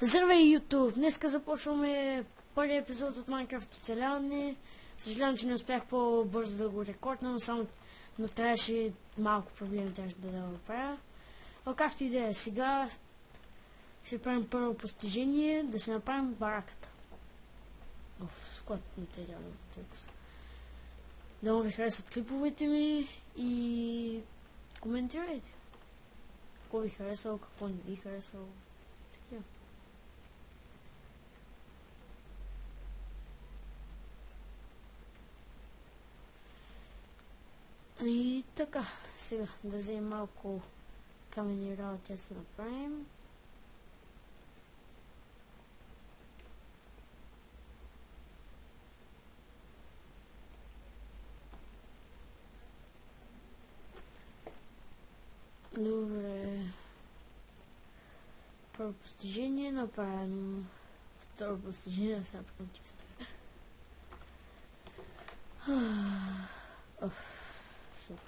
Здравей, YouTube! Днеска започваме първи епизод от Minecraft оцеляване. Съжалявам, че не успях по-бързо да го рекорднам, но трябваше малко проблеми трябваше да направя. А както и да е, сега ще правим първо постижение, да се направим бараката. Склад материално. Да ви харесват клиповете ми и коментирайте. Какво ви харесало, какво не ви харесало. Такива. И така, сега да вземем малко камени работи да се направим. Добре. Първо постижение направено. Второ постижение да се направим чисто. Супер.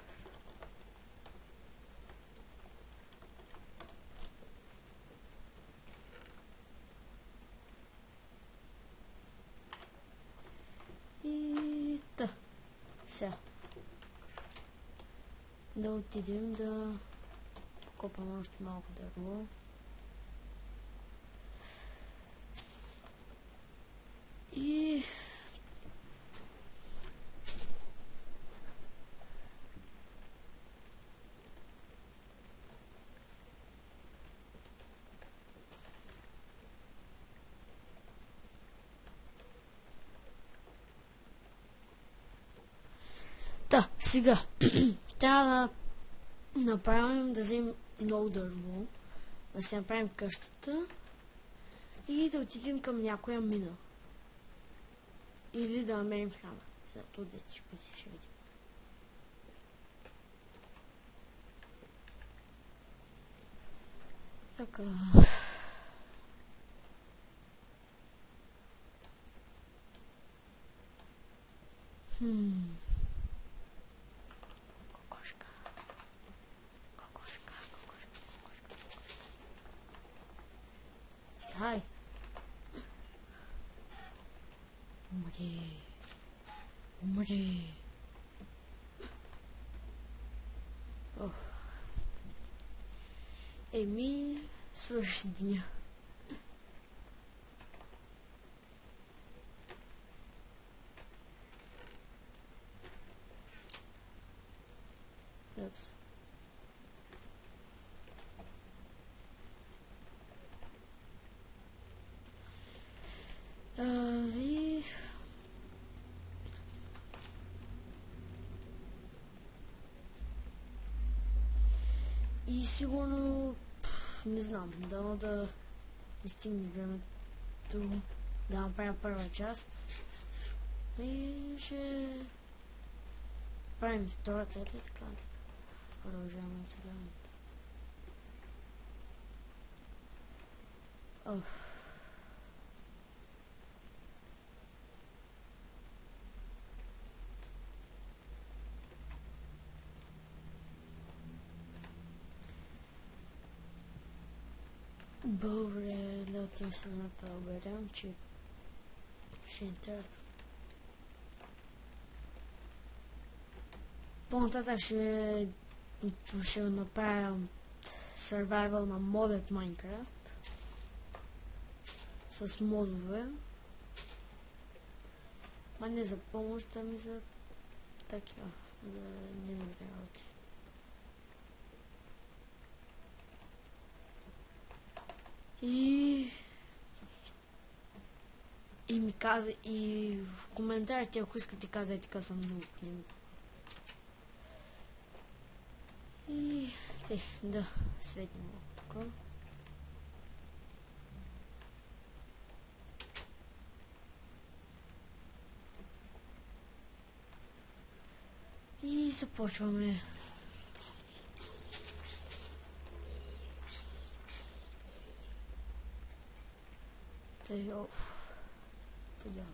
И да. Сега. Да отидем да покопам още малко дърво. И да, сега трябва да направим, да вземем много дърво, да си направим къщата и да отидем към някоя мина. Или да намерим храна. Зато дете ще видим. Така. Кокошка. Дай. Умри. Еми, свърши деня. Упс. И сигурно, не знам, дано да не стигне времето да направя първа част. И ще правим втора, трета и така. Продължаваме оцеляването. Добре, да отидем средната да оберем, че ще е интересно. По-нататък ще направя survival на Modded Minecraft с модове. Ма не за помощ, ами за такива, за ненужни работи. И ми каза, и в коментарите, ако искате, казайте, така съм много книга. И да светим тук. И започваме. Подявам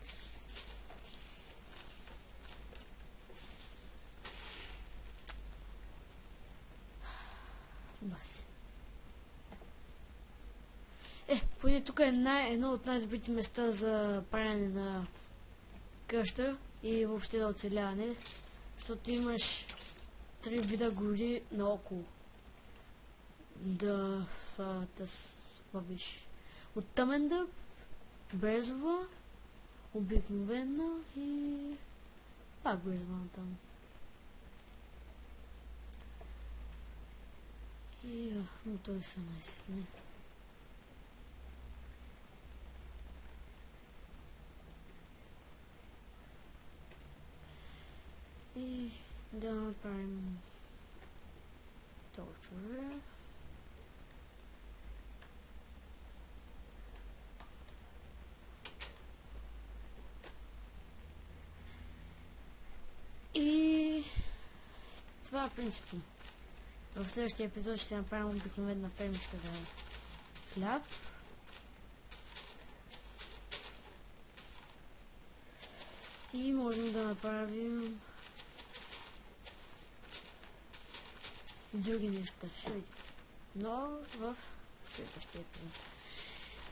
се. Баси. Поради тук е едно от най-добрите места за правене на къща и въобще да оцеляване, защото имаш 3 вида гори наоколо. Да слабиш. От тъмен дъб, брезова, обикновена и пак брезова там. И но той са най-сетне. И да направим точове. И това е принципно. В следващия епизод ще направим обикновена фермичка за хляб. И можем да направим други неща. Ще видим. Но в следващия епизод.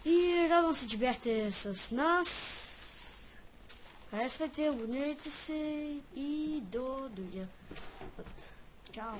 И радвам се, че бяхте с нас. Харесвайте, абонирайте се и до другия път. Чао!